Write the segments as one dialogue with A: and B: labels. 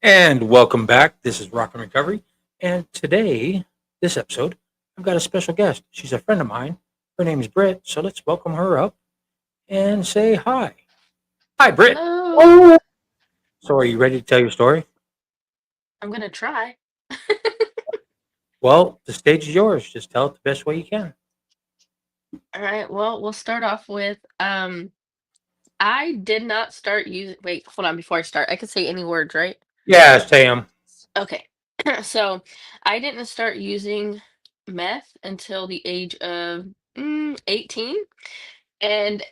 A: And welcome back. This is Rock and Recovery. And today, this episode, I've got a special guest. She's a friend of mine. Her name is Britt. So let's welcome her up and say hi. Hi, Britt.
B: Hello.
A: So are you ready to tell your story?
B: I'm gonna try.
A: Well, the stage is yours. Just tell it the best way you can.
B: All right. Well, we'll start off with I did not start using wait, hold on before I start. I can say any words, right?
A: Yeah, say them.
B: Okay. So, I didn't start using meth until the age of 18, and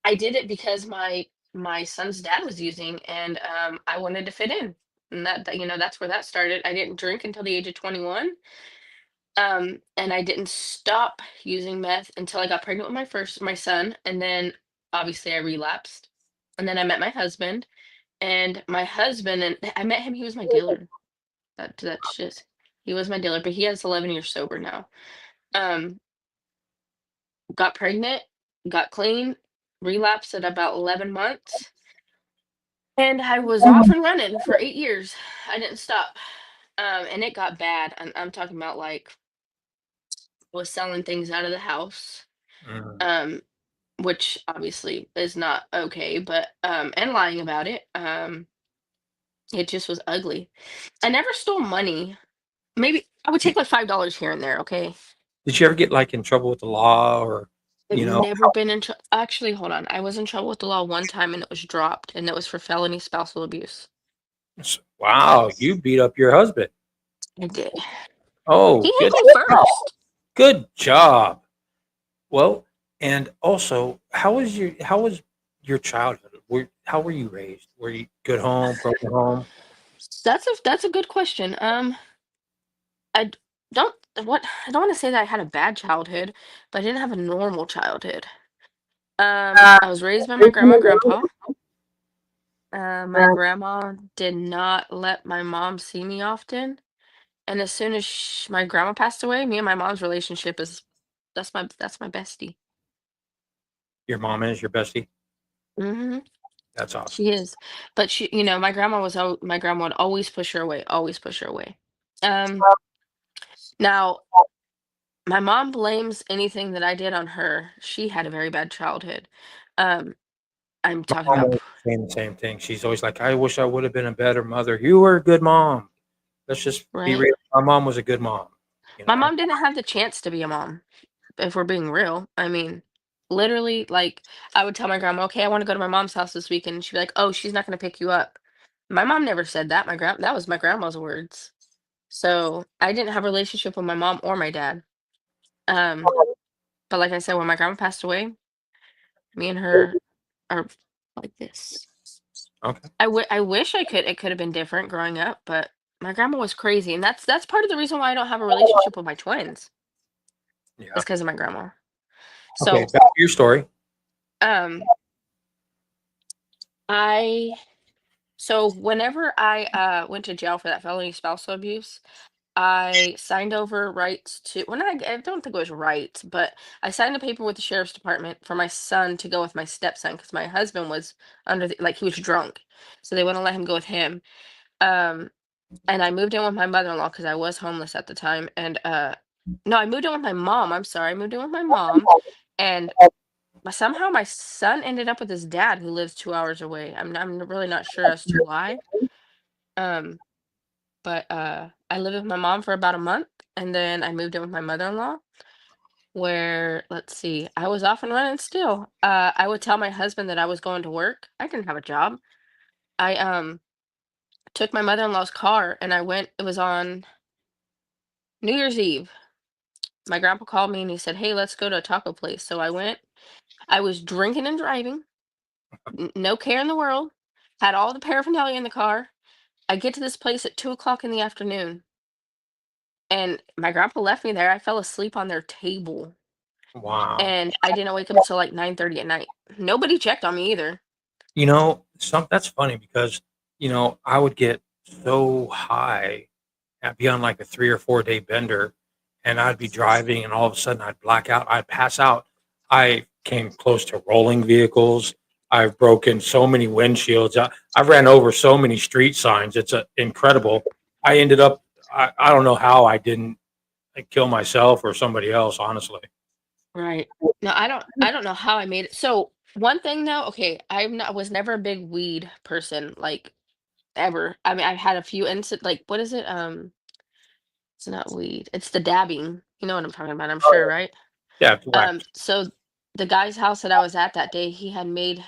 B: I did it because my son's dad was using, and I wanted to fit in. And that's where that started. I didn't drink until the age of 21. And I didn't stop using meth until I got pregnant with my son, and then obviously I relapsed. And then I met my husband, and I met him, he was my dealer. That's just he was my dealer, but he has 11 years sober now. Um, got pregnant, got clean, relapsed at about 11 months, and I was off and running for 8 years. I didn't stop. And it got bad. I'm talking about like was selling things out of the house.
A: Mm.
B: Um, which obviously is not okay, but and lying about it. It just was ugly. I never stole money. Maybe I would take like $5 here and there, okay?
A: Did you ever get like in trouble with the law or,
B: I've
A: you know?
B: never been in actually, hold on. I was in trouble with the law one time and it was dropped, and that was for felony spousal abuse.
A: Wow, you beat up your husband.
B: I did.
A: Oh,
B: He hit
A: good
B: me
A: job.
B: first.
A: Good job. Well, and also, how was your childhood? How were you raised? Were you good home, broken home?
B: That's a good question. I d- don't I don't want to say that I had a bad childhood, but I didn't have a normal childhood. I was raised by my grandma and grandpa. My grandma did not let my mom see me often, and as soon as my grandma passed away, me and my mom's relationship is that's my bestie.
A: Your mom is your bestie.
B: Hmm.
A: That's awesome.
B: She is, but my grandma would always push her away, always push her away. Um, Now my mom blames anything that I did on her. She had a very bad childhood. Um, I'm
A: My
B: talking
A: mom
B: about
A: always saying the same thing. She's always like, "I wish I would have been a better mother. You were a good mom." Let's just be
B: right.
A: real. My mom was a good mom. You
B: My
A: know.
B: mom didn't have the chance to be a mom. If we're being real. I mean, literally, like, I would tell my grandma, "Okay, I wanna go to my mom's house this weekend." And she'd be like, "Oh, she's not gonna pick you up." My mom never said that. That was my grandma's words. So, I didn't have a relationship with my mom or my dad. Um, but like I said, when my grandma passed away, me and her are like this.
A: Okay.
B: I wish it could have been different growing up, but my grandma was crazy, and that's part of the reason why I don't have a relationship with my twins,
A: Yeah.
B: is because of my grandma.
A: Okay.
B: So,
A: Back to your story.
B: um, I So whenever I went to jail for that felony spousal abuse, I signed over rights to, well, I don't think it was rights, but I signed a paper with the sheriff's department for my son to go with my stepson because my husband was like he was drunk, so they wouldn't let him go with him. Um, and I moved in with my mother-in-law because I was homeless at the time, and no, I moved in with my mom. I'm sorry, I moved in with my mom, and somehow my son ended up with his dad who lives 2 hours away. I'm really not sure as to why. Um, but I lived with my mom for about a month, and then I moved in with my mother-in-law. Where let's see, I was off and running still. I would tell my husband that I was going to work. I didn't have a job. I took my mother-in-law's car and I went. It was on New Year's Eve. My grandpa called me and he said, "Hey, let's go to a taco place." So I went. I was drinking and driving, no care in the world. Had all the paraphernalia in the car. I get to this place at 2 o'clock in the afternoon, and my grandpa left me there. I fell asleep on their table,
A: Wow.
B: and I didn't wake up until like 9:30 at night. Nobody checked on me either.
A: That's funny because I would get so high. I'd be on like a 3 or 4 day bender, and I'd be driving, and all of a sudden I'd black out. I'd pass out. I came close to rolling vehicles. I've broken so many windshields. I've ran over so many street signs. It's incredible. I ended up. I don't know how I didn't kill myself or somebody else. Honestly.
B: Right. No, I don't know how I made it. So one thing though, okay, I was never a big weed person, like ever. I mean, I've had a few incidents, like what is it? It's not weed. It's the dabbing. You know what I'm talking about, I'm sure,
A: Oh,
B: right?
A: yeah, it's whacked.
B: So the guy's house that I was at that day, he had made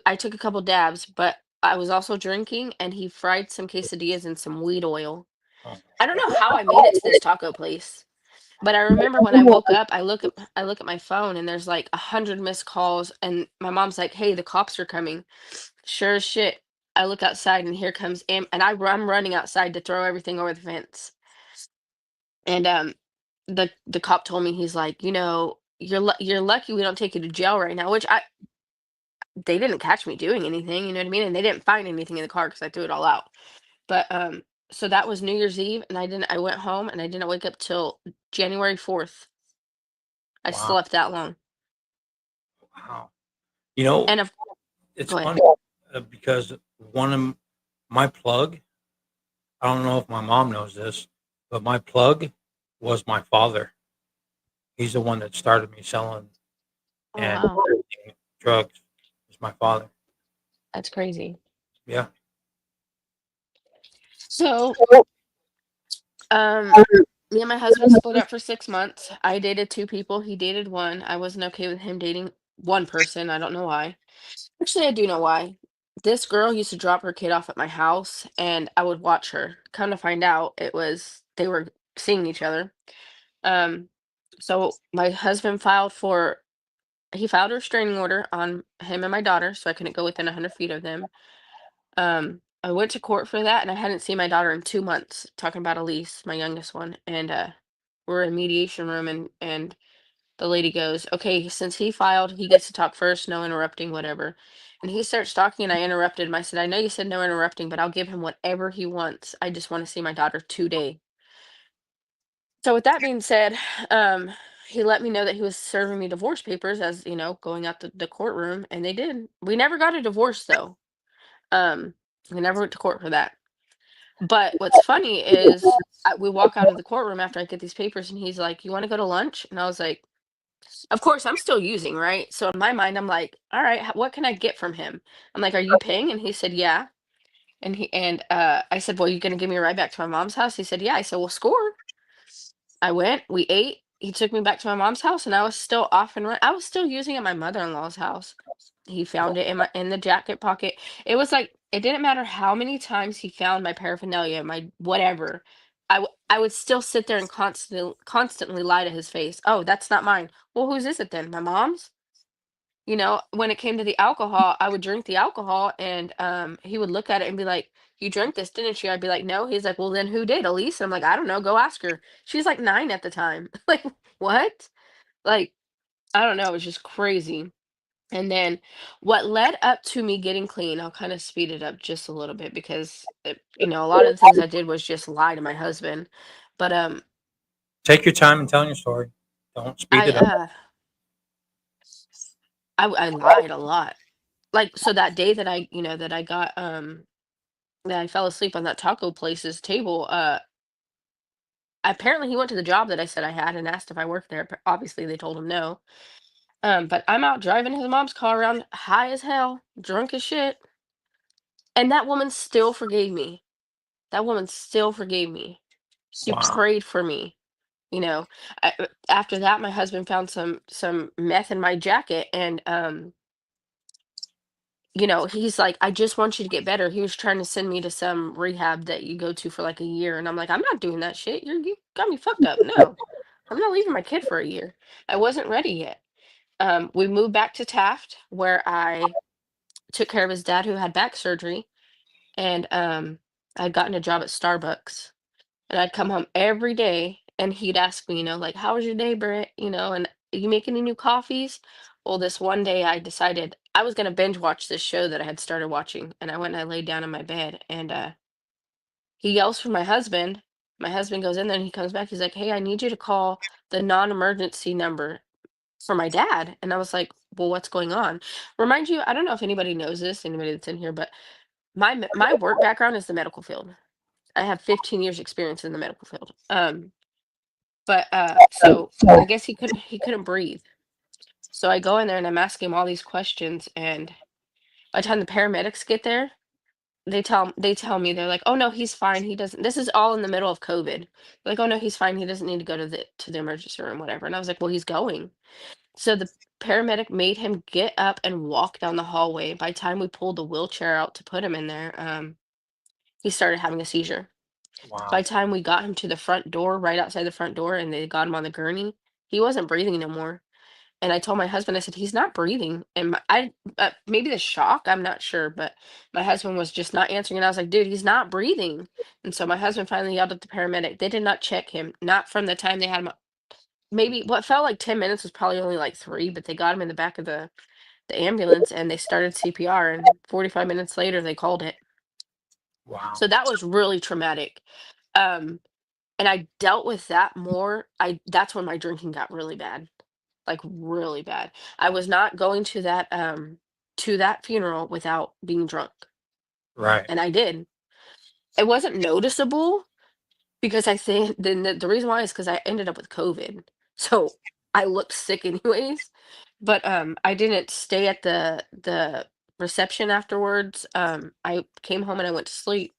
B: I took a couple dabs, but I was also drinking and he fried some quesadillas in some weed oil.
A: Oh,
B: I don't know how I made it to this taco place. But I remember when I woke up, I look at my phone and there's like 100 missed calls, and my mom's like, "Hey, the cops are coming." Sure as shit, I look outside and here comes and I'm running outside to throw everything over the fence. And the cop told me, he's like, you're lucky we don't take you to jail right now, which I they didn't catch me doing anything, you know what I mean? And they didn't find anything in the car because I threw it all out. But so that was New Year's Eve, and I went home and I didn't wake up till January 4th. I
A: wow,
B: slept that long.
A: wow. You know,
B: And of
A: it's
B: Go ahead.
A: funny because one of my plug. I don't know if my mom knows this, but my plug was my father. He's the one that started me selling
B: Oh
A: and
B: wow,
A: everything, drugs. It's my father.
B: that's crazy.
A: Yeah.
B: So, um, me and my husband split up for 6 months. I dated two people. He dated one. I wasn't okay with him dating one person. I don't know why. Actually, I do know why. This girl used to drop her kid off at my house, and I would watch her. Come to find out, it was they were seeing each other. Um, so my husband filed a restraining order on him and my daughter, so I couldn't go within 100 feet of them. I went to court for that, and I hadn't seen my daughter in 2 months, talking about Elise, my youngest one. And we're in mediation room, and the lady goes, "Okay, since he filed, he gets to talk first, no interrupting, whatever." And he starts talking, and I interrupted him. I said, "I know you said no interrupting, but I'll give him whatever he wants. I just want to see my daughter today." So with that being said, um, he let me know that he was serving me divorce papers, as going out the courtroom, and they did. We never got a divorce though. Um, we never went to court for that. But what's funny is we walk out of the courtroom after I get these papers, and he's like, "You want to go to lunch?" And I was like, "Of course, I'm still using, right?" So in my mind, I'm like, "All right, what can I get from him?" I'm like, "Are you paying?" And he said, "Yeah." And I said, "Well, you gonna give me a ride back to my mom's house?" He said, "Yeah." I said, "Well, score." I went, we ate. He took me back to my mom's house, and I was still off and run. I was still using at my mother-in-law's house. He found it in the jacket pocket. It was like it didn't matter how many times he found my paraphernalia, my whatever. I would still sit there and constantly lie to his face. "Oh, that's not mine." "Well, whose is it then? My mom's?" When it came to the alcohol, I would drink the alcohol, and he would look at it and be like, "You drank this, didn't you?" I'd be like, "No." He's like, "Well, then who did? Elise?" I'm like, "I don't know. Go ask her." She's like 9 at the time. Like, what? Like, I don't know. It was just crazy. And then what led up to me getting clean, I'll kind of speed it up just a little bit because a lot of the things I did was just lie to my husband. But
A: Take your time and telling your story. Don't speed
B: I
A: it up.
B: uh I lied a lot. Like, so that day that I got that I fell asleep on that taco place's table, apparently he went to the job that I said I had and asked if I worked there. Obviously they told him no. But I'm out driving his mom's car around high as hell, drunk as shit, and that woman still forgave me. That woman still forgave me. She
A: Wow.
B: prayed for me. After that, my husband found some meth in my jacket, and he's like, "I just want you to get better." He was trying to send me to some rehab that you go to for like a year, and I'm like, "I'm not doing that shit. You got me fucked up. No, I'm not leaving my kid for a year." I wasn't ready yet. We moved back to Taft, where I took care of his dad who had back surgery, and I'd gotten a job at Starbucks. And I'd come home every day and he'd ask me, like, "How was your day, Britt?" And "You make any new coffees?" Well, this one day I decided I was going to binge watch this show that I had started watching. And I went and I laid down in my bed, and he yells for my husband. My husband goes in there and he comes back. He's like, "Hey, I need you to call the non emergency number." for my dad. And I was like, well, what's going on? Remind you, I don't know if anybody knows this, anybody that's in here, but my work background is the medical field. I have 15 years experience in the medical field. But so I guess he couldn't breathe. So I go in there and I'm asking him all these questions, and by the time the paramedics get there, they tell me, they're like, "Oh no, he's fine. He doesn't." This is all in the middle of COVID. Like, "Oh no, he's fine. He doesn't need to go to the emergency room, whatever." And I was like, "Well, he's going." So the paramedic made him get up and walk down the hallway. By the time we pulled the wheelchair out to put him in there, he started having a seizure. By
A: Wow.
B: the time we got him to the front door, right outside the front door, and they got him on the gurney, he wasn't breathing no more. And I told my husband, I said, "He's not breathing." And maybe the shock, I'm not sure, but my husband was just not answering. And I was like, "Dude, he's not breathing." And so my husband finally yelled at the paramedic. They did not check him, not from the time they had him. Maybe what felt like 10 minutes was probably only like 3, but they got him in the back of the ambulance and they started CPR. And 45 minutes later, they called it.
A: Wow.
B: So that was really traumatic. Um, and I dealt with that more. That's when my drinking got really bad, like really bad. I was not going to that funeral without being drunk,
A: Right.
B: and I did. It wasn't noticeable because I think the reason why is because I ended up with COVID, so I looked sick anyways. But I didn't stay at the reception afterwards. I came home and I went to sleep.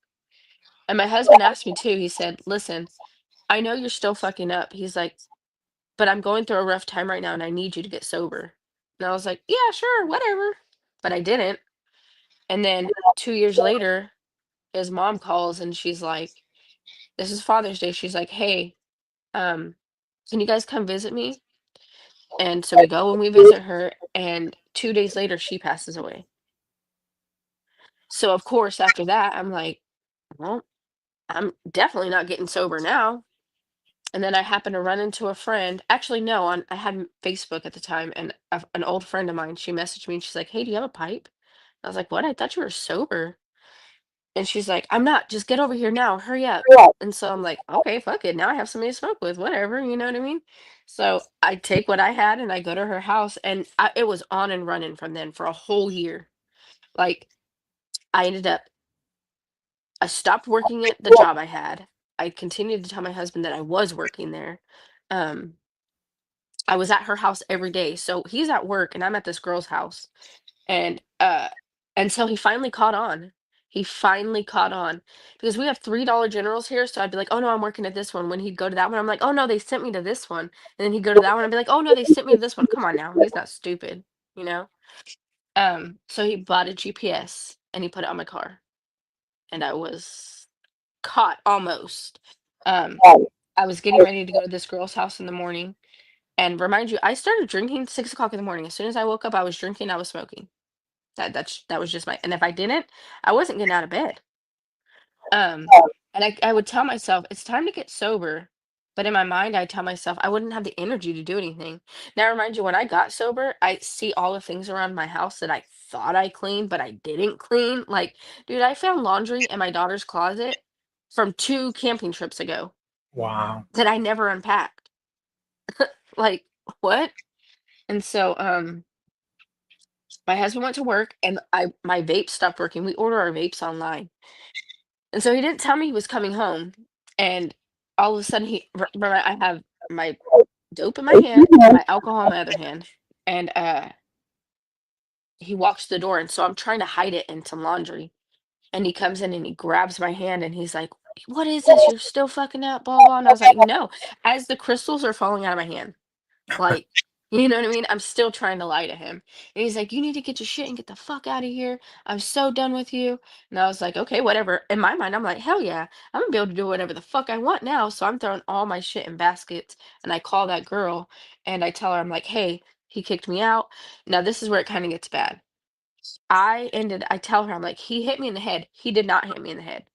B: And my husband asked me too. He said, "Listen, I know you're still fucking up." He's like, "But I'm going through a rough time right now and I need you to get sober." And I was like, "Yeah, sure, whatever." But I didn't. And then 2 years later, his mom calls and she's like, this is Father's Day. She's like, "Hey, um, can you guys come visit me?" And so we go and we visit her, and 2 days later she passes away. So of course after that, I'm like, "Well, I'm definitely not getting sober now." And then I happened to run into a friend. Actually, no, I had Facebook at the time, and an old friend of mine, she messaged me and she's like, "Hey, do you have a pipe?" I was like, "What? I thought you were sober." And she's like, "I'm not. Just get over here now. Hurry up." And so I'm like, "Okay, fuck it. Now I have somebody to smoke with. Whatever." You know what I mean? So I take what I had and I go to her house, and it was on and running from then for a whole year. Like, I ended up, I stopped working at the job I had. I continued to tell my husband that I was working there. Um, I was at her house every day. So he's at work and I'm at this girl's house. And so he finally caught on. He finally caught on because we have $3 generals here. So I'd be like, "Oh no, I'm working at this one." When he'd go to that one, I'm like, "Oh no, they sent me to this one." And then he'd go to that one and be like, "Oh no, they sent me to this one." Come on now. He's not stupid, you know? So he bought a GPS and he put it on my car. And I was caught almost. Um, I was getting ready to go to this girl's house in the morning. And remind you, I started drinking 6 o'clock in the morning. As soon as I woke up, I was drinking, I was smoking. That was just my, and if I didn't, I wasn't getting out of bed. Um, and I would tell myself, it's time to get sober. But in my mind, I tell myself I wouldn't have the energy to do anything. Now, remind you, when I got sober, I see all the things around my house that I thought I cleaned, but I didn't clean. Like, dude, I found laundry in my daughter's closet from 2 camping trips ago
A: Wow.
B: that I never unpacked. Like, what? And so, my husband went to work and my vape stopped working. We order our vapes online. And so he didn't tell me he was coming home. And all of a sudden I have my dope in my hand and my alcohol in my other hand. And he walks to the door, and so I'm trying to hide it in some laundry. And he comes in and he grabs my hand and he's like, "What is this? You're still fucking up, blah blah." And I was like, "No," as the crystals are falling out of my hand. Like, you know what I mean? I'm still trying to lie to him. And he's like, "You need to get your shit and get the fuck out of here. I'm so done with you." And I was like, "Okay, whatever." In my mind, I'm like, "Hell yeah. I'm gonna be able to do whatever the fuck I want now." So I'm throwing all my shit in baskets and I call that girl and I tell her, I'm like, "Hey, he kicked me out." Now this is where it kind of gets bad. I tell her, I'm like, "He hit me in the head." He did not hit me in the head.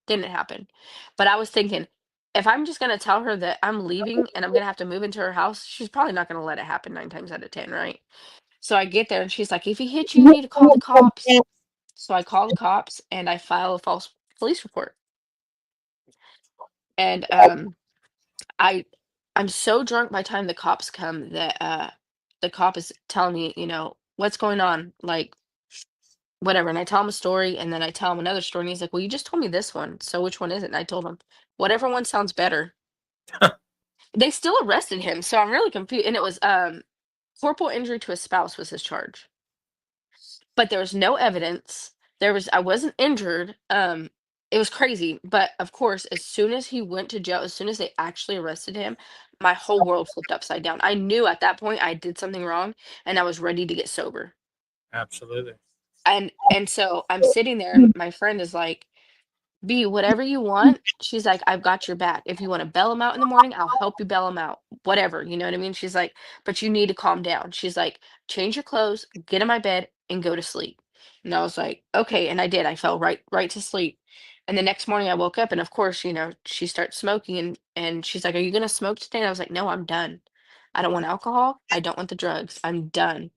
B: Didn't happen. But I was thinking, if I'm just gonna tell her that I'm leaving and I'm gonna have to move into her house, she's probably not gonna let it happen 9 times out of 10, right? So I get there and she's like, "If he hit you, you need to call the cops." So I call the cops and I file a false police report. And I I'm so drunk by the time the cops come that the cop is telling me, what's going on, like whatever. And I tell him a story, and then I tell him another story, and he's like, "Well, you just told me this one, so which one is it?" And I told him, "Whatever one sounds better." They still arrested him, so I'm really confused. And it was corporal injury to a spouse was his charge, but there was no evidence. I wasn't injured. It was crazy, but of course, as soon as he went to jail, as soon as they actually arrested him, my whole world flipped upside down. I knew at that point I did something wrong, and I was ready to get sober.
A: Absolutely.
B: And so I'm sitting there, and my friend is like, "B, whatever you want." She's like, "I've got your back. If you want to bail him out in the morning, I'll help you bail him out. Whatever." You know what I mean? She's like, "But you need to calm down." She's like, "Change your clothes, get in my bed, and go to sleep." And I was like, "Okay." And I did. I fell right to sleep. And the next morning I woke up, and of course, she starts smoking, and she's like, "Are you gonna smoke today?" And I was like, "No, I'm done. I don't want alcohol. I don't want the drugs. I'm done."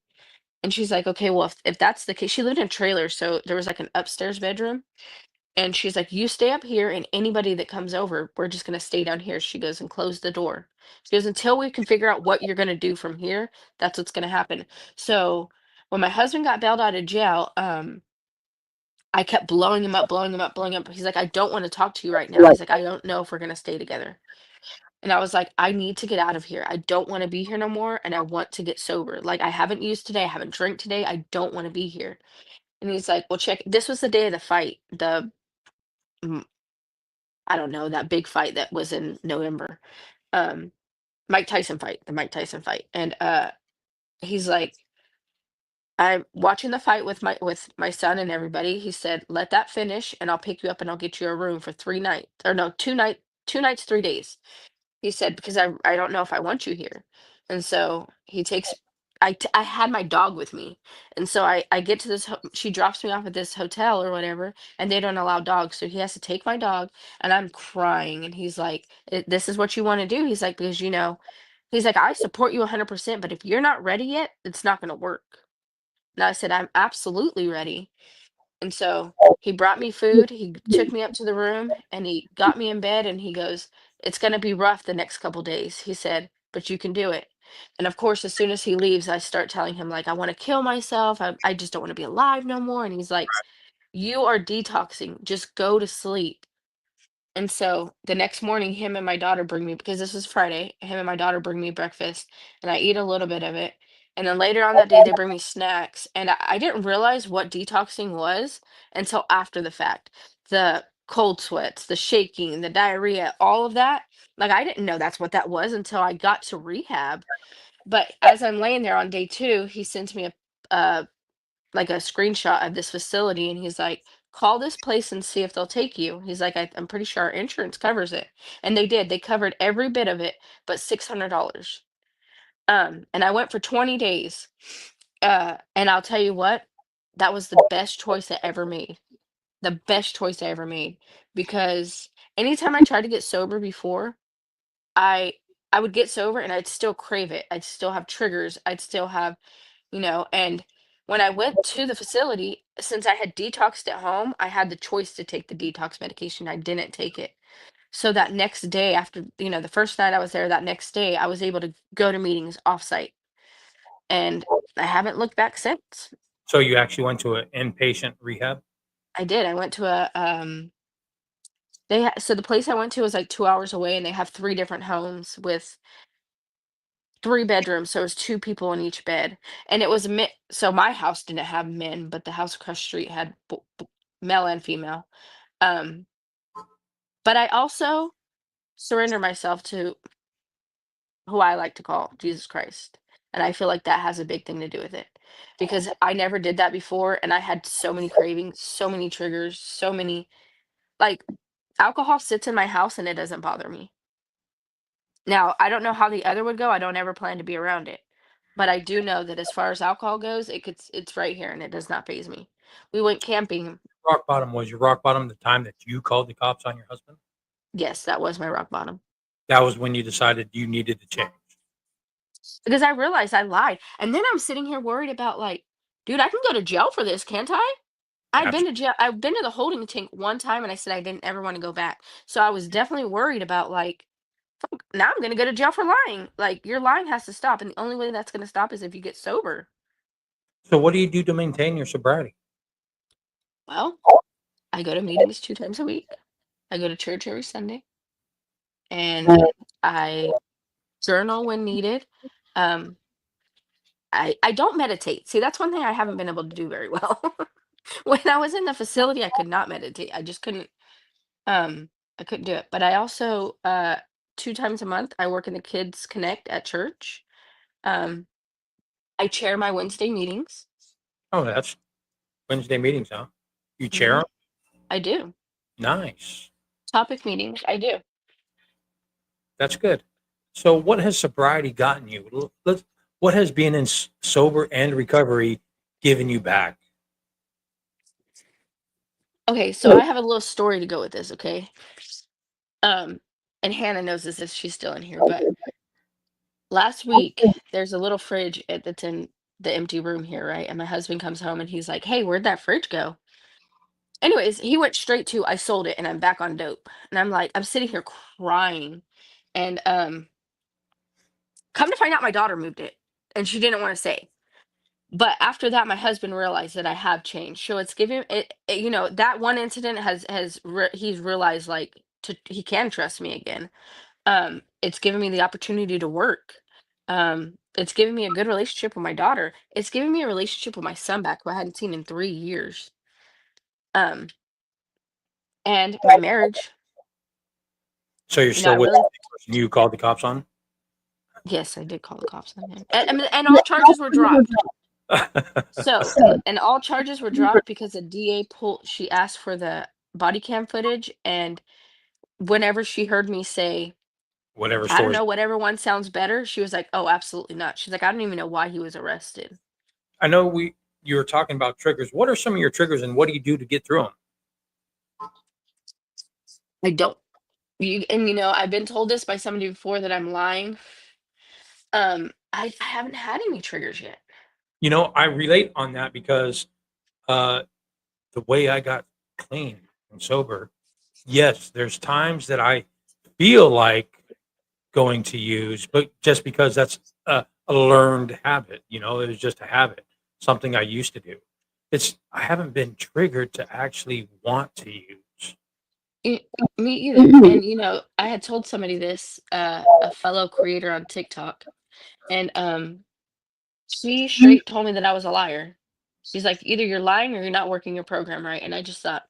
B: And she's like, "Okay, well, if that's the case," she lived in a trailer, so there was like an upstairs bedroom. And she's like, "You stay up here, and anybody that comes over, we're just gonna stay down here." She goes, "And close the door." She goes, "Until we can figure out what you're gonna do from here, that's what's gonna happen." So when my husband got bailed out of jail, I kept blowing him up, blowing him up, blowing him up. He's like, "I don't want to talk to you right now." He's like, "I don't know if we're gonna stay together." And I was like, "I need to get out of here. I don't want to be here no more, and I want to get sober. Like, I haven't used today, I haven't drank today. I don't want to be here." And he's like, "Well, check." This was the day of the fight. Mm, I don't know, that big fight that was in November. Um, Mike Tyson fight, the Mike Tyson fight. And he's like, "I'm watching the fight with my son and everybody." He said, "Let that finish, and I'll pick you up, and I'll get you a room for 3 nights, or no, 2 nights, 3 days." He said, "Because I don't know if I want you here." And so he takes I had my dog with me. And so I get to she drops me off at this hotel or whatever, and they don't allow dogs. So he has to take my dog, and I'm crying, and he's like, This is what you want to do?" He's like, "Because he's like, I support you 100%, but if you're not ready yet, it's not going to work." And I said, "I'm absolutely ready." And so he brought me food, he took me up to the room, and he got me in bed, and he goes, "It's gonna be rough the next couple days." He said, "But you can do it." And of course, as soon as he leaves, I start telling him, like, "I want to kill myself. I just don't want to be alive no more." And he's like, "You are detoxing. Just go to sleep." And so the next morning, him and my daughter bring me, because this was Friday, him and my daughter bring me breakfast, and I eat a little bit of it. And then later on that day, they bring me snacks. And I didn't realize what detoxing was until after the fact. The cold sweats, the shaking, the diarrhea, all of that. Like, I didn't know that's what that was until I got to rehab. But as I'm laying there on day two, he sends me a like a screenshot of this facility, and he's like, "Call this place and see if they'll take you." He's like, I'm pretty sure our insurance covers it." And they did. They covered every bit of it but $600. And I went for 20 days. And I'll tell you what, that was the best choice I ever made. The best choice I ever made, because anytime I tried to get sober before, I I would get sober and I'd still crave it. I'd still have triggers. I'd still have, and when I went to the facility, since I had detoxed at home, I had the choice to take the detox medication. I didn't take it. So that next day, after, the first night I was there, that next day, I was able to go to meetings offsite. And I haven't looked back since.
A: So you actually went to an inpatient rehab?
B: I did. I went to so the place I went to was like 2 hours away, and they have three different homes with 3 bedrooms, so it was 2 people in each bed. And it was so my house didn't have men, but the house across the street had male and female. Um, but I also surrender myself to who I like to call Jesus Christ. And I feel like that has a big thing to do with it, because I never did that before, and I had so many cravings, so many triggers, so many, like, alcohol sits in my house and it doesn't bother me. Now, I don't know how the other would go. I don't ever plan to be around it. But I do know that as far as alcohol goes, it's right here, and it does not faze me. We went camping.
A: Rock bottom was your rock bottom the time that you called the cops on your husband?
B: Yes, that was my rock bottom.
A: That was when you decided you needed to change.
B: Because I realized I lied. And then I'm sitting here worried about, like, dude, I can go to jail for this, can't I? I'd been to
A: Absolutely.
B: jail. I've been to the holding tank one time, and I said I didn't ever want to go back. So I was definitely worried about, like, now I'm gonna go to jail for lying. Like, your lying has to stop, and the only way that's gonna stop is if you get sober.
A: So what do you do to maintain your sobriety?
B: Well, I go to meetings 2 times a week. I go to church every Sunday, and I journal when needed. Um, I don't meditate. See, that's one thing I haven't been able to do very well. When I was in the facility, I could not meditate. I just couldn't, um, I couldn't do it. But I also, 2 times a month, I work in the Kids Connect at church. Um, I chair my Wednesday meetings.
A: Oh, that's Wednesday meetings, huh? You chair
B: Mhm.
A: 'em?
B: I do.
A: Nice.
B: Topic meetings, I do.
A: That's good. So what has sobriety gotten you? What has being in sober and recovery given you back?
B: Okay, so I have a little story to go with this, okay? Um, and Hannah knows this if she's still in here, but last week, there's a little fridge that's in the empty room here, right? And my husband comes home and he's like, "Hey, where'd that fridge go?" Anyways, he went straight to, "I sold it and I'm back on dope." And I'm like, I'm sitting here crying. And come to find out my daughter moved it and she didn't want to say. But after that, my husband realized that I have changed. So it's giving that one incident he's realized, like, he can trust me again. It's given me the opportunity to work. It's given me a good relationship with my daughter. It's given me a relationship with my son back, who I hadn't seen in 3 years. Um, and my marriage.
A: So you're
B: I
A: still with
B: really,
A: the person you called the cops on?
B: yes, I did call the cops on him, and all charges were dropped. So, and all charges were dropped because the DA she asked for the body cam footage, and whenever she heard me say,
A: Whatever
B: I don't
A: stories.
B: know, whatever one sounds better, she was like, "Oh, absolutely not." She's like, "I don't even know why he was arrested."
A: I know you were talking about triggers. What are some of your triggers and what do you do to get through them?
B: I don't. I've been told this by somebody before that I'm lying. I haven't had any triggers yet.
A: I relate on that because uh, the way I got clean and sober, yes, there's times that I feel like going to use, but just because that's a learned habit, it was just a habit, something I used to do. I haven't been triggered to actually want to use.
B: Y- Me either. And I had told somebody this, a fellow creator on TikTok, and she straight told me that I was a liar. She's like, either you're lying or you're not working your program right. And I just thought,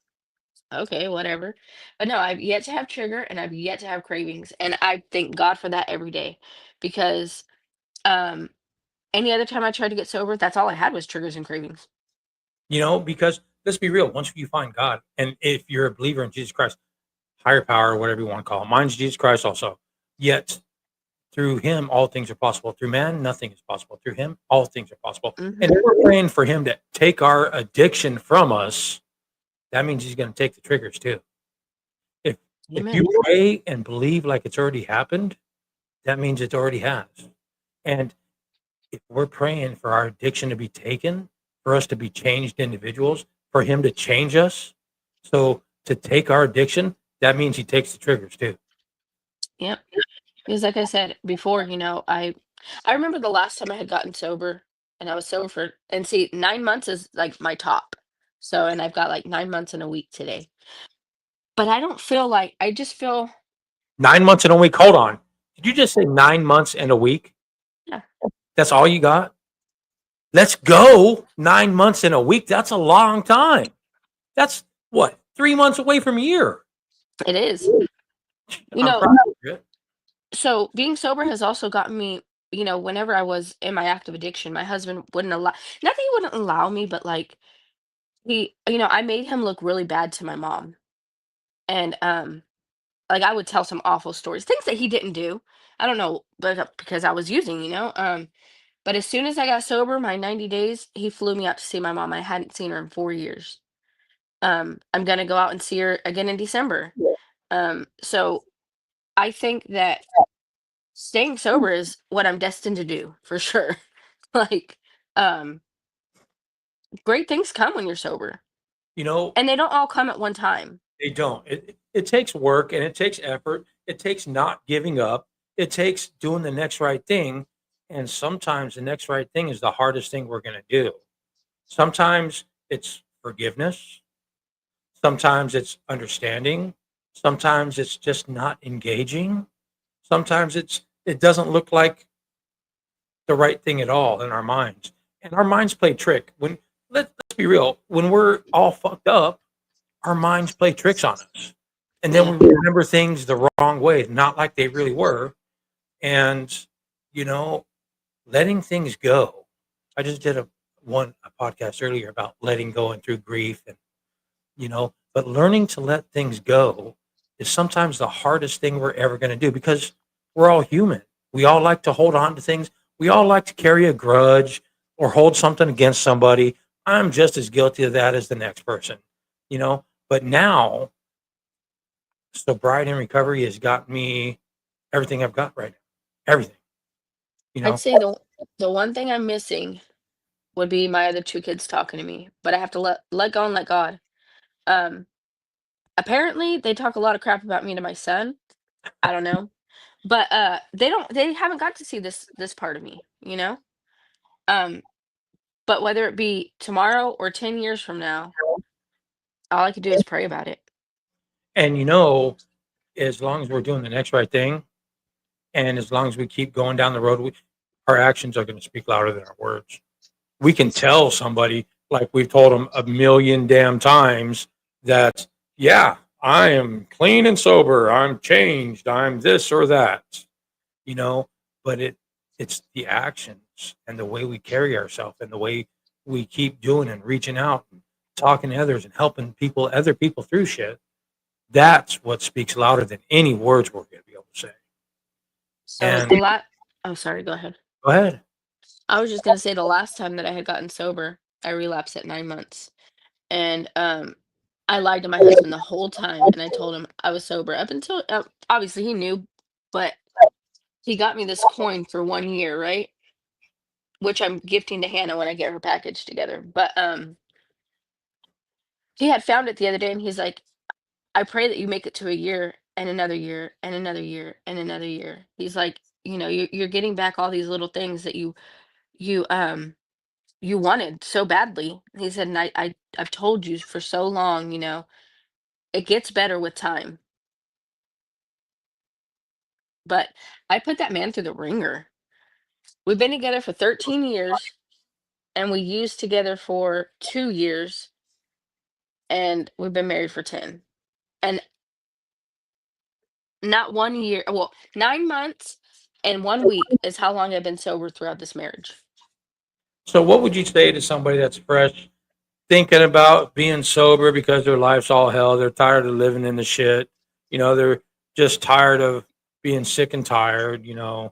B: okay, whatever. But no, I've yet to have trigger and I've yet to have cravings. And I thank God for that every day, because um any other time I tried to get sober, that's all I had was triggers and cravings.
A: Because let's be real, once you find God, and if you're a believer in Jesus Christ, higher power, whatever you want to call it, mine's Jesus Christ also. Yet through him, all things are possible. Through man, nothing is possible. Through him, all things are possible. And
B: Hmm.
A: if we're praying for him to take our addiction from us, that means he's going to take the triggers too. If you
B: Amen.
A: pray and believe like it's already happened, that means it already has. And if we're praying for our addiction to be taken, for us to be changed individuals, for him to change us, so to take our addiction, that means he takes the triggers too.
B: Yep. Because like I said before, I remember the last time I had gotten sober, and I was sober for, and see, 9 months is like my top. So, and I've got like 9 months and a week today. But I don't feel like, I just feel,
A: 9 months and a week. Hold on. Did you just say 9 months and a week?
B: yeah,
A: That's all you got? Let's go. 9 months and a week. That's a long time. That's what, 3 months away from a year.
B: it is. You
A: I'm
B: know,
A: proud of you.
B: so being sober has also gotten me, whenever I was in my active addiction, my husband wouldn't allow, not that he wouldn't allow me, but like, I made him look really bad to my mom. And like, I would tell some awful stories, things that he didn't do. I don't know, but because I was using. But as soon as I got sober, my 90 days, he flew me out to see my mom. I hadn't seen her in 4 years. I'm gonna go out and see her again in December. So I think that staying sober is what I'm destined to do for sure. Like, um, great things come when you're sober,
A: You know,
B: and they don't all come at one time.
A: they don't. it takes work and it takes effort. It takes not giving up. It takes doing the next right thing. And sometimes the next right thing is the hardest thing we're going to do. Sometimes it's forgiveness. Sometimes it's understanding. Sometimes it's just not engaging. Sometimes it doesn't look like the right thing at all in our minds. And our minds play trick. Let's be real, when we're all fucked up, our minds play tricks on us. And then
B: Yeah.
A: we remember things the wrong way, not like they really were. And you know, letting things go. I just did a podcast earlier about letting go and through grief and but learning to let things go is sometimes the hardest thing we're ever going to do because we're all human. We all like to hold on to things. We all like to carry a grudge or hold something against somebody. I'm just as guilty of that as the next person, But now, sobriety and recovery has got me everything I've got right now. Everything, you
B: I'd
A: know.
B: say the one thing I'm missing would be my other two kids talking to me, but I have to let go and let God. Um, Apparently they talk a lot of crap about me to my son. I don't know. But they haven't got to see this part of me, you know? Um, but whether it be tomorrow or 10 years from now, all I could do is pray about it.
A: And as long as we're doing the next right thing, and as long as we keep going down the road, our actions are going to speak louder than our words. We can tell somebody, like we've told them a million damn times, that, yeah, I am clean and sober. I'm changed. I'm this or that, you know, but it's the actions and the way we carry ourselves and the way we keep doing and reaching out and talking to others and helping other people through shit. That's what speaks louder than any words we're going to be able to say.
B: So
A: And
B: oh, sorry, go ahead.
A: go ahead.
B: I was just gonna say the last time that I had gotten sober, I relapsed at 9 months. And I lied to my husband the whole time and I told him I was sober up until obviously he knew, but he got me this coin for 1 year, right? Which I'm gifting to Hannah when I get her package together. But he had found it the other day and he's like, I pray that you make it to a year and another year and another year and another year. He's like, you're getting back all these little things that you you wanted so badly. He said, and I've told you for so long, it gets better with time. But I put that man through the ringer. We've been together for 13 years and we used together for 2 years and we've been married for 10. And not 1 year, well, 9 months and 1 week is how long I've been sober throughout this marriage.
A: So, what would you say to somebody that's fresh, thinking about being sober because their life's all hell? They're tired of living in the shit. They're just tired of being sick and tired. The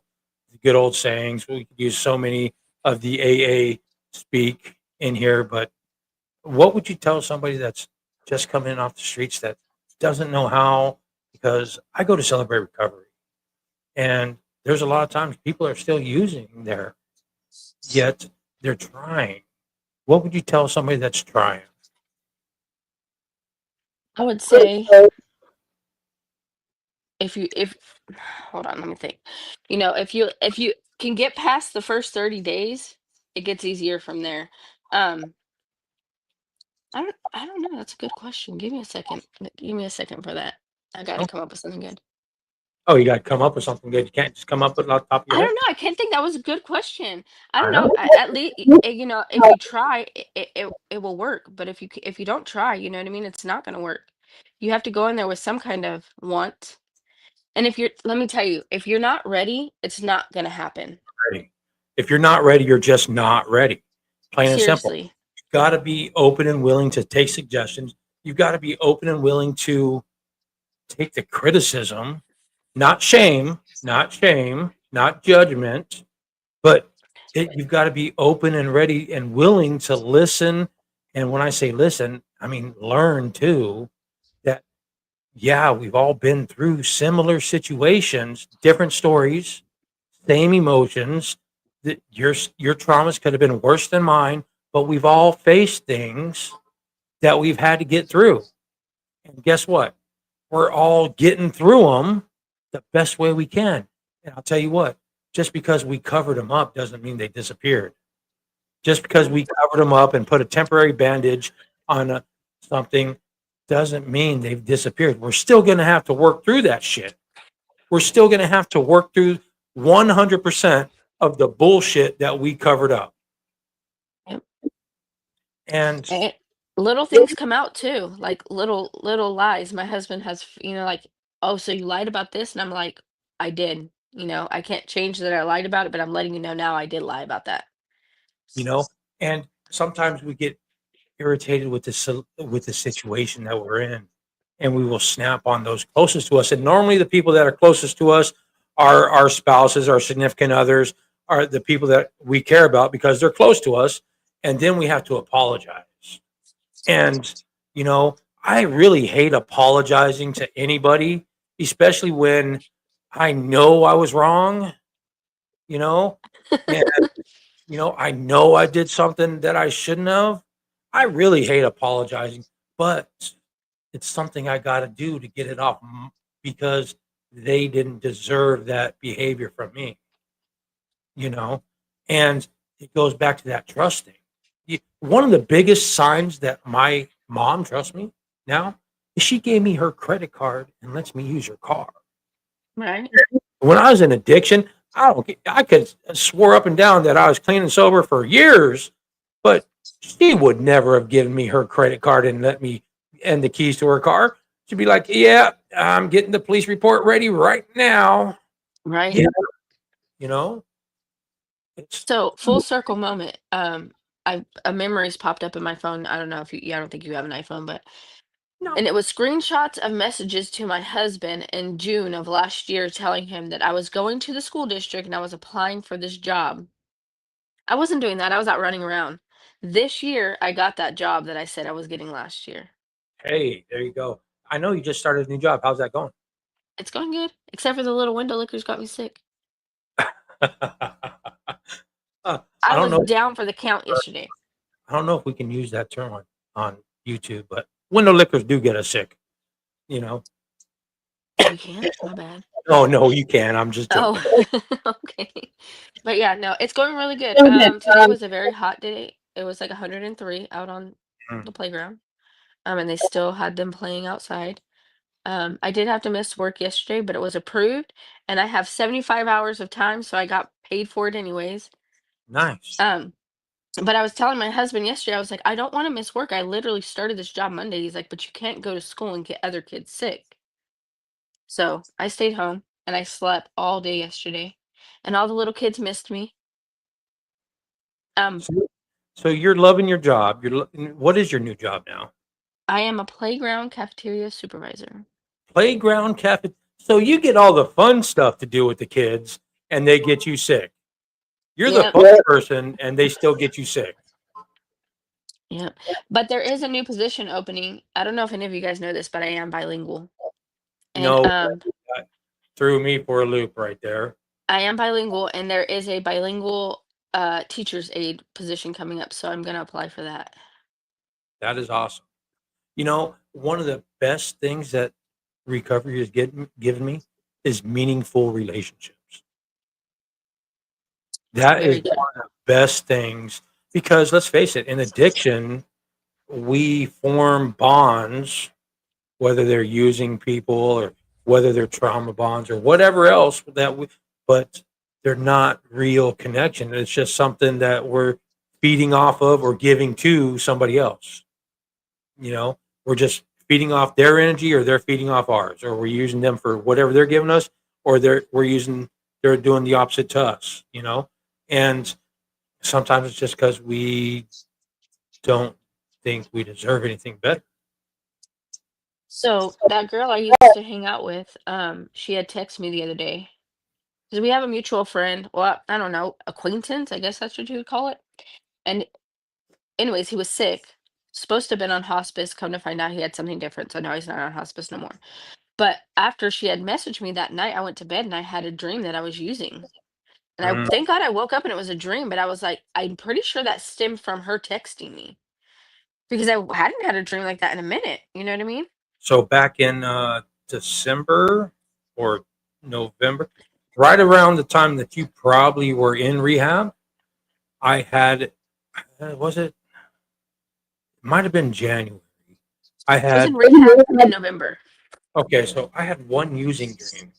A: good old sayings. We could use so many of the AA speak in here, but what would you tell somebody that's just coming in off the streets that doesn't know how? Because I go to Celebrate Recovery, and there's a lot of times people are still using there, yet they're trying. What would you tell somebody that's trying?
B: I would say if hold on, let me think. If you can get past the first 30 days, it gets easier from there. Um I don't know. That's a good question. Give me a second. Give me a second for that. I got to
A: Oh,
B: come up with something good.
A: oh, you got to come up with something good. You can't just come up with it off the top of your
B: I
A: head.
B: don't know. I can't think. That was a good question. I
A: I
B: don't know.
A: know.
B: At least if you try, it will work. But if you don't try, you know what I mean. It's not going to work. You have to go in there with some kind of want. And let me tell you, if you're not ready, it's not going to happen.
A: Ready. If you're not ready, you're just not ready. Plain and simple.
B: Seriously.
A: You've got to be open and willing to take suggestions. You've got to be open and willing to take the criticism, not shame, not judgment, but you've got to be open and ready and willing to listen. And when I say listen, I mean learn too. That yeah, we've all been through similar situations, different stories, same emotions. That your traumas could have been worse than mine, but we've all faced things that we've had to get through. And guess what? we're all getting through them the best way we can. And I'll tell you what, just because we covered them up doesn't mean they disappeared. Just because
B: Nope.
A: we covered them up and put a temporary bandage on something doesn't mean they've disappeared. We're still going to have to work through that shit. We're still going to have to work through 100% of the bullshit that we covered up.
B: Yep.
A: And
B: And little things come out too, like little lies. My husband has, like, oh, so you lied about this, and I'm like, I did. I can't change that I lied about it, but I'm letting you know now I did lie about that.
A: you know, and sometimes we get irritated with with the situation that we're in, and we will snap on those closest to us. And normally, the people that are closest to us are our spouses, our significant others, are the people that we care about because they're close to us. And then we have to apologize. And I really hate apologizing to anybody, especially when I know I was wrong. You know, and I know I did something that I shouldn't have. I really hate apologizing, but it's something I got to do to get it off because they didn't deserve that behavior from me, you know? And it goes back to that trusting. One of the biggest signs that my mom trusts me now is she gave me her credit card and lets me use her car.
B: Right.
A: When I was in addiction, I could swore up and down that I was clean and sober for years, but she would never have given me her credit card and let me and the keys to her car. She'd be like, "Yeah, I'm getting the police report ready right now."
B: Right.
A: Yeah, you know, it's
B: So full circle moment. A memories popped up in my phone. I don't know if you. Yeah, I don't think you have an iPhone, but
A: no.
B: and it was screenshots of messages to my husband in June of last year telling him that I was going to the school district and I was applying for this job. I wasn't doing that. I was out running around. This year, I got that job that I said I was getting last year.
A: Hey, there you go. I know you just started a new job. How's that going?
B: It's going good, except for the little window lickers got me sick.
A: I
B: I
A: don't
B: was
A: know.
B: down for the count yesterday.
A: I don't know if we can use that term on YouTube, but window lickers do get us sick. You know.
B: We can't? My bad.
A: Oh no, you can. I'm just
B: Oh,
A: joking.
B: okay. But yeah, no, it's going really good.
A: Go ahead.
B: Today was a very hot day. It was like 103 out on
A: Mm,
B: the playground. And they still had them playing outside. I did have to miss work yesterday, but it was approved, and I have 75 hours of time, so I got paid for it anyways.
A: nice.
B: Um, but I was telling my husband yesterday, I was like, I don't want to miss work. I literally started this job Monday. He's like, but you can't go to school and get other kids sick. So I stayed home and I slept all day yesterday, and all the little kids missed me. Um,
A: So, so you're loving your job. What is your new job now?
B: I am a playground cafeteria supervisor.
A: Playground cafe. So you get all the fun stuff to do with the kids, and they get you sick. You're the
B: Yep,
A: fun person, and they still get you sick.
B: yep. But there is a new position opening. I don't know if any of you guys know this, but I am bilingual. And
A: No, that threw me for a loop right there.
B: I am bilingual, and there is a bilingual teacher's aide position coming up, so I'm gonna apply for that.
A: That is awesome. One of the best things that recovery has given me is meaningful relationships. That is
B: Very
A: one
B: true.
A: of the best things because let's face it, in addiction, we form bonds, whether they're using people or whether they're trauma bonds or whatever else but they're not real connection. It's just something that we're feeding off of or giving to somebody else. We're just feeding off their energy or they're feeding off ours, or we're using them for whatever they're giving us, or they're doing the opposite to us. And sometimes it's just because we don't think we deserve anything better.
B: So that girl I used to hang out with, she had texted me the other day because we have a mutual friend. Well, I don't know, acquaintance, I guess that's what you would call it. And anyways, he was sick, supposed to have been on hospice. Come to find out, he had something different. So now he's not on hospice no more. But after she had messaged me that night, I went to bed and I had a dream that I was using. And I
A: Mm.
B: thank God I woke up and it was a dream, but I was like, I'm pretty sure that stemmed from her texting me because I hadn't had a dream like that in a minute. You know what I mean?
A: So back in December or November, right around the time that you probably were in rehab. I had, was it? Might have been January. I
B: I was
A: had
B: in rehab in November.
A: okay, so I had one using dream,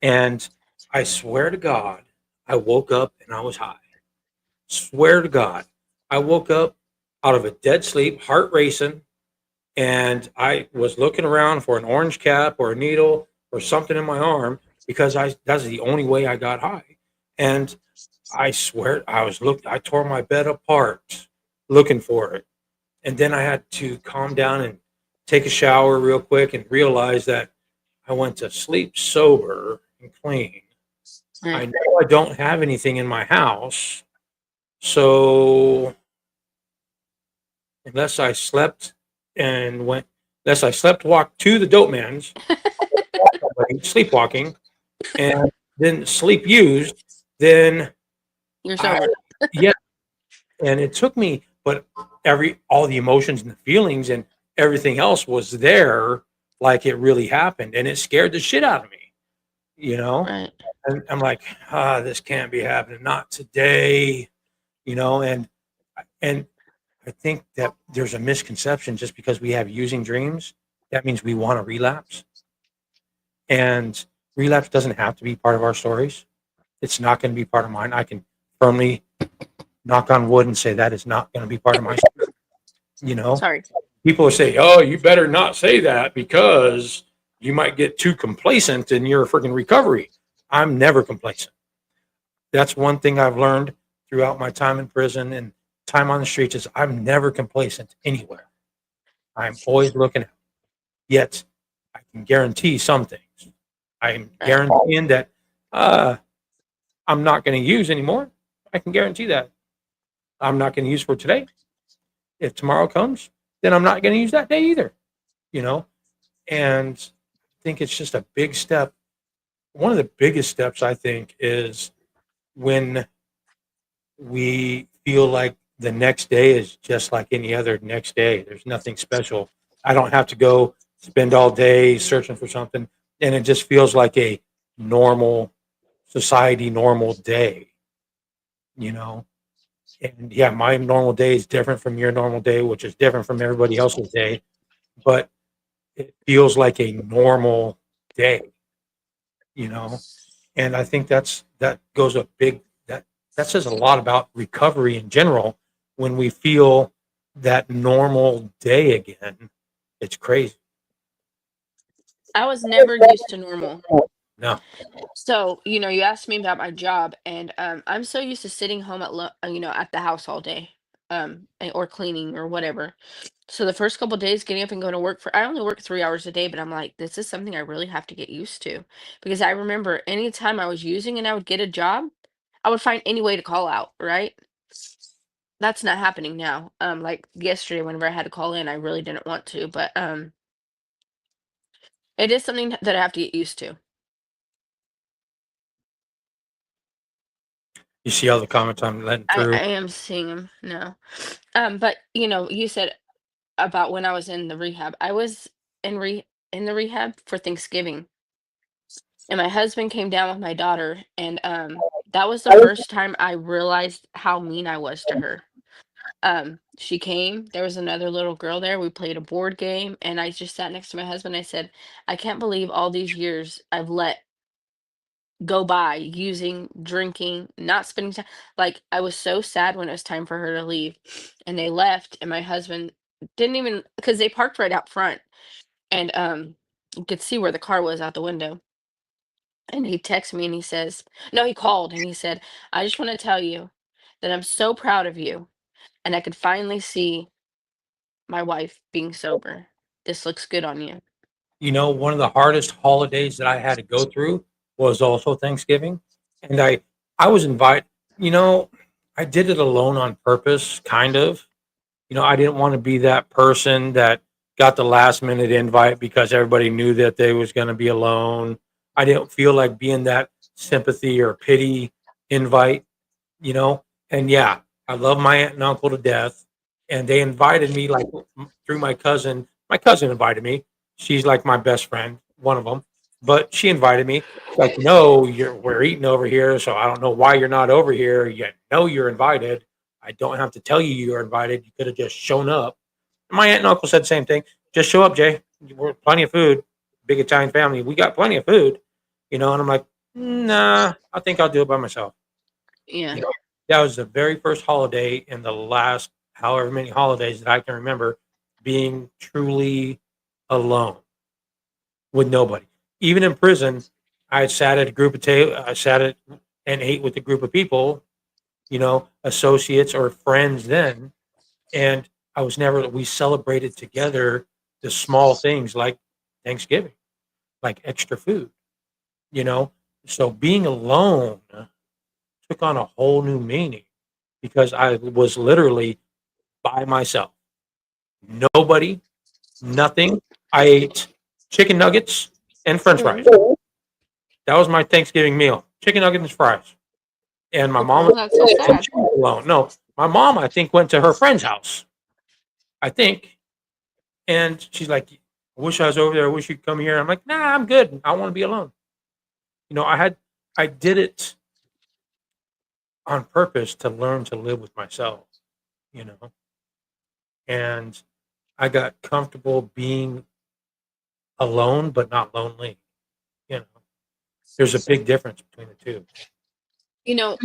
A: and I swear to God, I woke up and I was high. Swear to God, I woke up out of a dead sleep, heart racing, and I was looking around for an orange cap or a needle or something in my arm because I that's the only way I got high. And I swear I tore my bed apart looking for it. And then I had to calm down and take a shower real quick and realize that I went to sleep sober and clean. I
B: Right.
A: know I don't have anything in my house, so unless I slept and went, unless I slept, walked to the dope man's, sleepwalking, and then sleep used, then
B: You're
A: I,
B: sober.
A: yeah, and it took me, but all the emotions and the feelings and everything else was there, like it really happened, and it scared the shit out of me, you know.
B: Right.
A: And I'm like, this can't be happening, not today, and I think that there's a misconception just because we have using dreams, that means we want to relapse. And relapse doesn't have to be part of our stories. It's not going to be part of mine. I can firmly knock on wood and say that is not going to be part of my story. You know,
B: Sorry.
A: people will say, "Oh, you better not say that because you might get too complacent in your freaking recovery." I'm never complacent. That's one thing I've learned throughout my time in prison and time on the streets is I'm never complacent anywhere. I'm always looking out. Yet I can guarantee some things. I'm
B: Right.
A: guaranteeing that uh, I'm not going to use anymore. I can guarantee that I'm not going to use for today. If tomorrow comes, then I'm not going to use that day either. You know, and I think it's just a big step. One of the biggest steps I think is when we feel like the next day is just like any other next day. There's nothing special. I don't have to go spend all day searching for something, and it just feels like a normal society, normal day. You know, and yeah, my normal day is different from your normal day, which is different from everybody else's day, but it feels like a normal day. You know, and I think that goes a big that says a lot about recovery in general. When we feel that normal day again, it's crazy.
B: I was never used to normal.
A: No,
B: So, you asked me about my job, and I'm so used to sitting home at the house all day, or cleaning or whatever. So the first couple days getting up and going to work I only work 3 hours a day, but I'm like, this is something I really have to get used to because I remember anytime I was using and I would get a job, I would find any way to call out, right? That's not happening now. Like yesterday, whenever I had to call in, I really didn't want to, but it is something that I have to get used to.
A: you see all the comments I'm letting
B: I
A: through.
B: am seeing them now. But you said about when I was in the rehab. I was in the rehab for Thanksgiving, and my husband came down with my daughter, and that was the first time I realized how mean I was to her. She came, there was another little girl there. We played a board game, and I just sat next to my husband. I said, I can't believe all these years I've let go by using, drinking, not spending time. Like, I was so sad when it was time for her to leave, and they left, and my husband didn't even, because they parked right out front, and you could see where the car was out the window. And he texted me and he says, no, he called and he said, I just want to tell you that I'm so proud of you. And I could finally see my wife being sober. This looks good on you.
A: One of the hardest holidays that I had to go through was also Thanksgiving, and I was invited. You know, I did it alone on purpose, kind of. I didn't want to be that person that got the last minute invite because everybody knew that they was going to be alone. I didn't feel like being that sympathy or pity invite, you know. And yeah, I love my aunt and uncle to death, and they invited me like through my cousin. My cousin invited me. She's like my best friend. one of them, but she invited me. Like, no, we're eating over here, so I don't know why you're not over here. You know you're invited. I don't have to tell you you're invited. You could have just shown up. My aunt and uncle said the same thing. Just show up, Jay. We're plenty of food. Big Italian family. We got plenty of food, And I'm like, nah, I think I'll do it by myself.
B: Yeah.
A: You know, that was the very first holiday in the last however many holidays that I can remember being truly alone with nobody. Even in prison, I sat at a group of I sat at and ate with a group of people, associates or friends then, and I was never. We celebrated together the small things like Thanksgiving, like extra food, you know. So being alone took on a whole new meaning because I was literally by myself. Nobody, nothing. I ate chicken nuggets and French fries.
B: Mm.
A: That was my Thanksgiving meal: chicken nuggets and fries. And my mom
B: Oh, that's so sad.
A: was alone. No, my mom, I think, went to her friend's house. I think, and she's like, "I wish I was over there. I wish you'd come here." I'm like, "Nah, I'm good. I want to be alone." I did it on purpose to learn to live with myself. You know, and I got comfortable being alone, but not lonely. You know, there's a big difference between the two.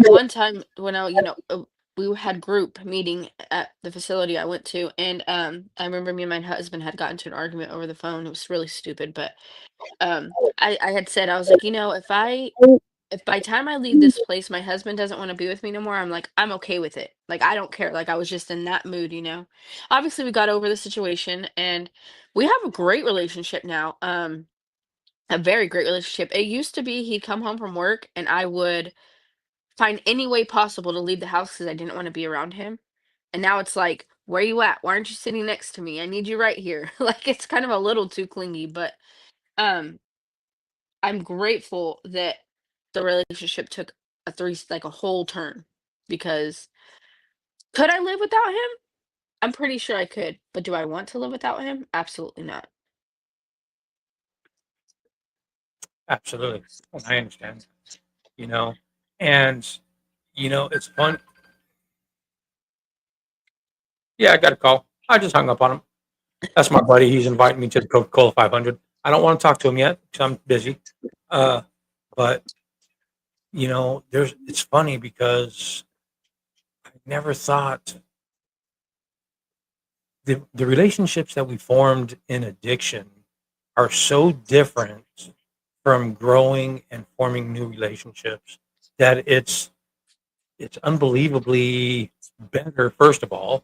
B: One time when we had group meeting at the facility I went to, and I remember me and my husband had gotten to an argument over the phone. It was really stupid, but I had said, I was like, if by time I leave this place my husband doesn't want to be with me no more, I'm like, I'm okay with it. Like, I don't care. Like, I was just in that mood. Obviously we got over the situation, and we have a great relationship now. A very great relationship. It used to be he'd come home from work and I would find any way possible to leave the house because I didn't want to be around him. And now it's like, where you at? Why aren't you sitting next to me? I need you right here. Like, it's kind of a little too clingy, but um I'm grateful that the relationship took like a whole turn, because could I live without him? I'm pretty sure I could, but do I want to live without him? Absolutely not.
A: Absolutely, I understand. You know, and it's fun. Yeah, I got a call. I just hung up on him. That's my buddy. He's inviting me to the Coca-Cola 500. I don't want to talk to him yet because I'm busy. Uh, but it's funny because I never thought the relationships that we formed in addiction are so different from growing and forming new relationships that it's unbelievably better. First of all,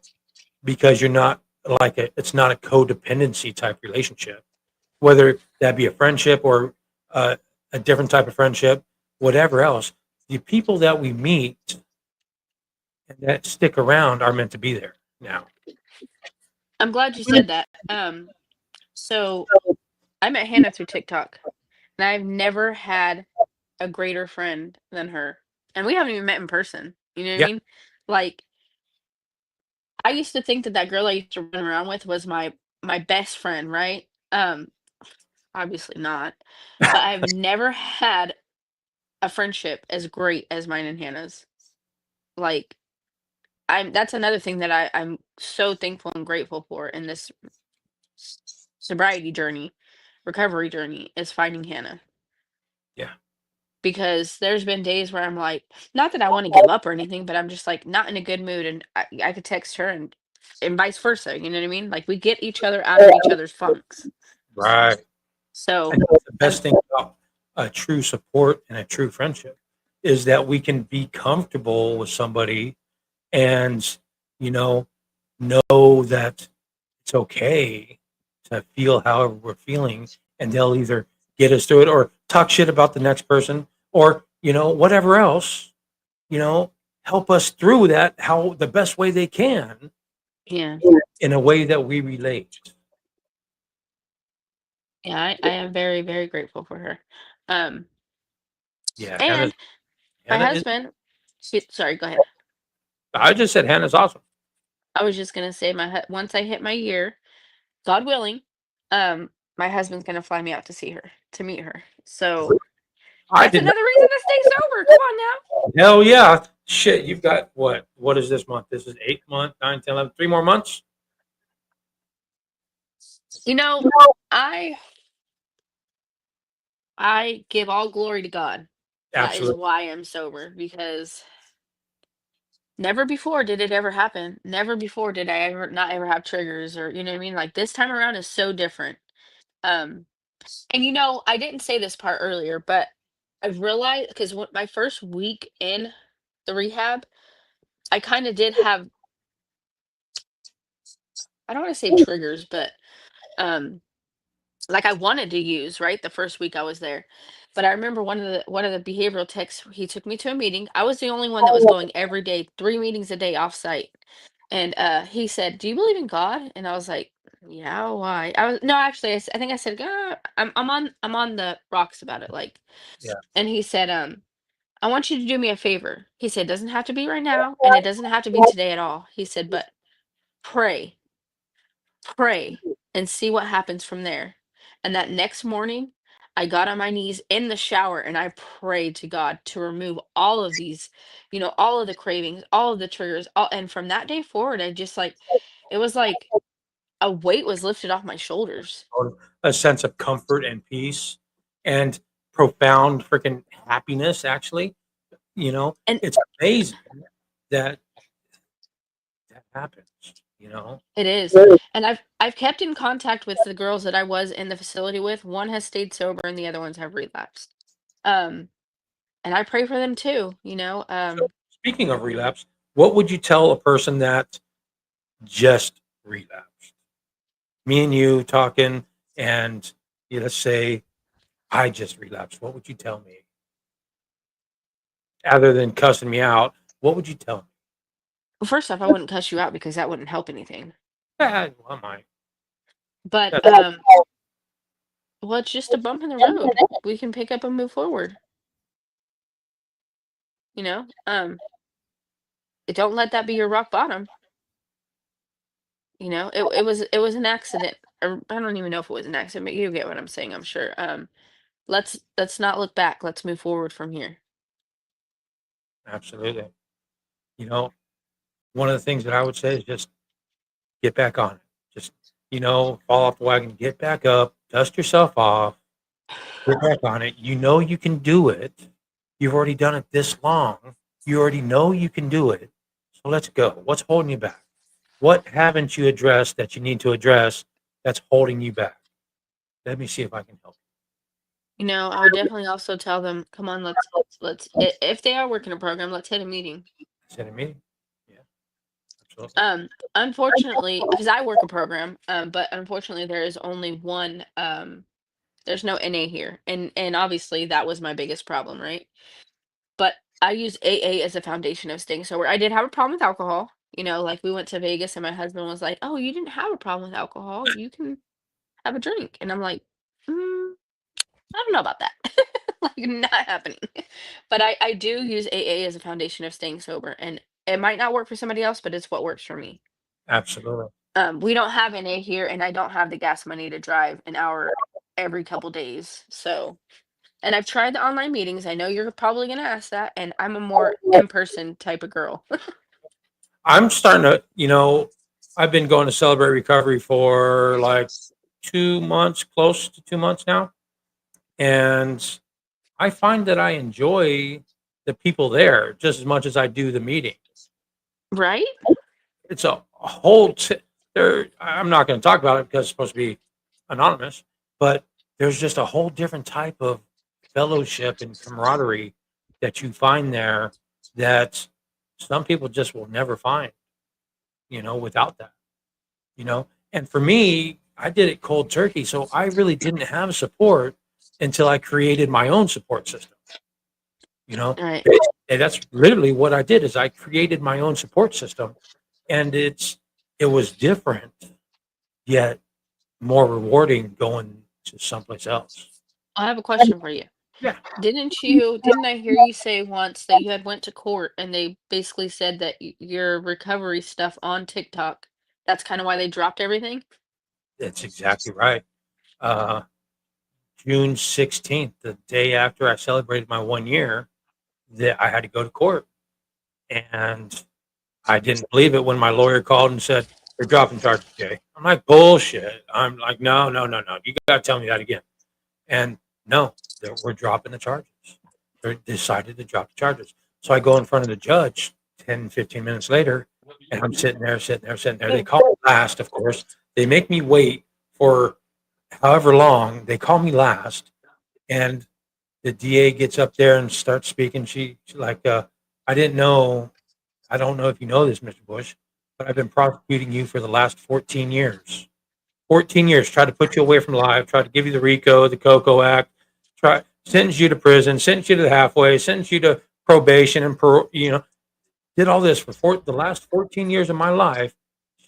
A: because you're not it's not a codependency type relationship, whether that be a friendship or uh, a different type of friendship, whatever else. The people that we meet and that stick around are meant to be there now.
B: I'm glad you said that. So I met Hannah through TikTok, and I've never had a greater friend than her. And we haven't even met in person. You know what I
A: Yeah,
B: mean? Like, I used to think that that girl I used to run around with was my best friend, right? Obviously not. But I've never had a friendship as great as mine and Hannah's. Like, that's another thing that I'm so thankful and grateful for in this sobriety journey, recovery journey, is finding Hannah.
A: yeah,
B: Because there's been days where I'm like, not that I want to give up or anything, but I'm just like not in a good mood, and I could text her, and vice versa. You know what I mean? Like, we get each other out of each other's funks.
A: right.
B: So
A: And that's the
B: I'm
A: best thing about a true support and a true friendship is that we can be comfortable with somebody and you know know that it's okay to feel however we're feeling, and they'll either get us through it or talk shit about the next person or whatever else, you know help us through that how the best way they can
B: Yeah,
A: in a way that we relate.
B: yeah, I am very, very grateful for her. Um,
A: Yeah,
B: and my
A: Hannah is.
B: husband, sorry, go ahead.
A: I just said Hannah's awesome.
B: I was just gonna say once I hit my year, God willing, um, my husband's gonna fly me out to meet her. So
A: I
B: that's
A: did not.
B: another reason to stay sober. Come on now.
A: Hell yeah. Shit, you've got what? What is this month? This is 8 month, 9, 10, 11, 3 more months?
B: You know, I I give all glory to God. That is
A: Absolutely.
B: why I'm sober, because never before did it ever happen. Never before did I ever not ever have triggers, or you know what I mean? Like this time around is so different. Um and I didn't say this part earlier, but I've realized, because my first week in the rehab, I kind of did have, I don't want to say triggers, but um like I wanted to use, right, the first week I was there. But I remember one of the behavioral techs, he took me to a meeting. I was the only one that was going every day, 3 meetings a day off site. And he said, "Do you believe in God?" And I was like, "Yeah, why?" I was no, actually, I think I said, I'm on the rocks about it, like.
A: Yeah.
B: And he said, "I want you to do me a favor." He said, "It doesn't have to be right now, and it doesn't have to be today at all." He said, "But pray, pray, and see what happens from there." And that next morning, I got on my knees in the shower and I prayed to God to remove all of these, all of the cravings, all of the triggers, and from that day forward, I just like, it was like a weight was lifted off my shoulders.
A: A sense of comfort and peace and profound freaking happiness, actually. You know,
B: And
A: it's amazing that that happens, you know?
B: it is. And I've kept in contact with the girls that I was in the facility with. One has stayed sober and the other ones have relapsed. Um, and I pray for them too, you know.
A: So, speaking of relapse, what would you tell a person that just relapsed? Me and you talking, and let's say I just relapsed. What would you tell me? Other than cussing me out, what would you tell me?
B: Well, first off, I wouldn't cuss you out because that wouldn't help anything.
A: Well, I might.
B: But
A: That's
B: well, it's just a bump in the road. We can pick up and move forward, you know? Don't let that be your rock bottom, you know? It was an accident. Or I don't even know if it was an accident, but you get what I'm saying, I'm sure. Let's not look back. Let's move forward from here.
A: absolutely. You know, one of the things that I would say is just get back on it. Just, fall off the wagon, get back up, dust yourself off, get back on it. You know you can do it. You've already done it this long. You already know you can do it. So let's go. What's holding you back? What haven't you addressed that you need to address that's holding you back? Let me see if I can help
B: I would definitely also tell them, come on, if they are working a program, let's hit a meeting.
A: you. Send a meeting. Yeah, absolutely.
B: Unfortunately, because I work a program, but unfortunately there is only one, there's no NA here. And obviously that was my biggest problem, right? But I use AA as a foundation of staying sober. I did have a problem with alcohol. Like we went to Vegas and my husband was like, "Oh, you didn't have a problem with alcohol. You can have a drink." And I'm like, I don't know about that. Like, not happening. But I do use AA as a foundation of staying sober. And it might not work for somebody else, but it's what works for me.
A: Absolutely.
B: We don't have NA here, and I don't have the gas money to drive an hour every couple days. So, and I've tried the online meetings. I know you're probably going to ask that, and I'm a more in-person type of girl.
A: I'm starting to, I've been going to Celebrate Recovery for like 2 months, close to 2 months now. And I find that I enjoy the people there just as much as I do the meeting.
B: Right?
A: It's a whole there. I'm not going to talk about it because it's supposed to be anonymous, but there's just a whole different type of fellowship and camaraderie that you find there that some people just will never find, without that, And for me, I did it cold turkey, so I really didn't have support until I created my own support system. You know,
B: Right.
A: and that's literally what I did is I created my own support system, and it was different yet more rewarding going to someplace else.
B: I have a question for you.
A: Yeah,
B: Didn't I hear you say once that you had went to court and they basically said that your recovery stuff on TikTok, that's kind of why they dropped everything?
A: that's exactly right. uh, June 16th, the day after I celebrated my 1 year, that I had to go to court. And I didn't believe it when my lawyer called and said, "They're dropping charges, Jay." I'm like, "Bullshit." I'm like, "No, no, no, no. You got to tell me that again." And no, we're dropping the charges. They decided to drop the charges. So I go in front of the judge 10, 15 minutes later, and I'm sitting there, sitting there, sitting there. They call me last, of course. They make me wait for however long. They call me last, and the DA gets up there and starts speaking. She's like, "I didn't know. I don't know if you know this, Mr. Bush, but I've been prosecuting you for the last 14 years. 14 years, tried to put you away from life, tried to give you the RICO, the COCO Act, try sentence you to prison, sentence you to the halfway, sentence you to probation and did all this for the last 14 years of my life.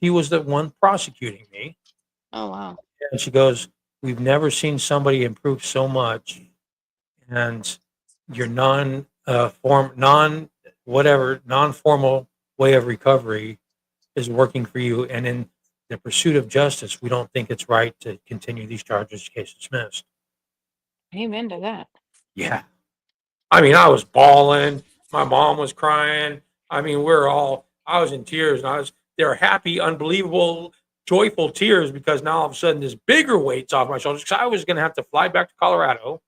A: She was the one prosecuting me."
B: Oh wow.
A: And she goes, "We've never seen somebody improve so much, and your non-formal way of recovery is working for you. And in the pursuit of justice, we don't think it's right to continue these charges, case dismissed."
B: Amen to that.
A: Yeah. I mean, I was bawling. My mom was crying. I mean, I was in tears, and they were happy, unbelievable, joyful tears, because now all of a sudden this bigger weight's off my shoulders, because I was going to have to fly back to Colorado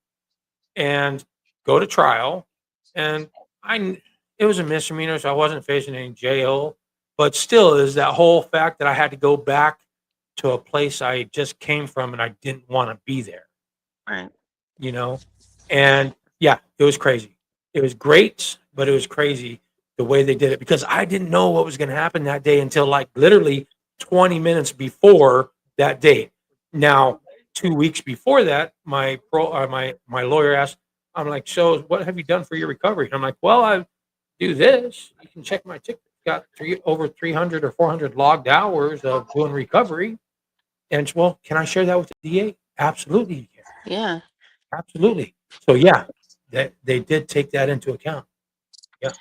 A: and go to trial. And it was a misdemeanor, so I wasn't facing any jail. But still, is that whole fact that I had to go back to a place I just came from, and I didn't want to be there,
B: Right.
A: you know? And yeah, it was crazy. It was great, but it was crazy the way they did it, because I didn't know what was going to happen that day until like literally 20 minutes before that date. Now, 2 weeks before that, my lawyer asked, I'm like, "So what have you done for your recovery?" And I'm like, "Well, I do this. You can check my ticket. Got over 300 or 400 logged hours of doing recovery." And well, can I share that with the DA? Absolutely, you can.
B: Yeah.
A: Absolutely. So yeah, that they did take that into account. Yeah,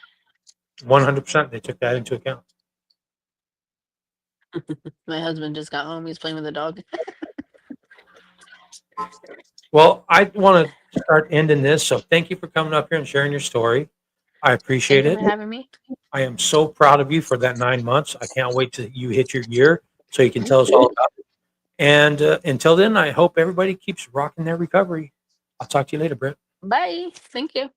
A: 100%. They took that into account.
B: My husband just got home. He's playing with the dog.
A: Well, I want to start ending this. So thank you for coming up here and sharing your story. I
B: Thank
A: appreciate
B: you
A: it.
B: for having me.
A: I am so proud of you for that 9 months. I can't wait till you hit your year so you can
B: Thank
A: tell us
B: you.
A: all about it. And until then, I hope everybody keeps rocking their recovery. I'll talk to you later, Britt.
B: Bye. Thank you.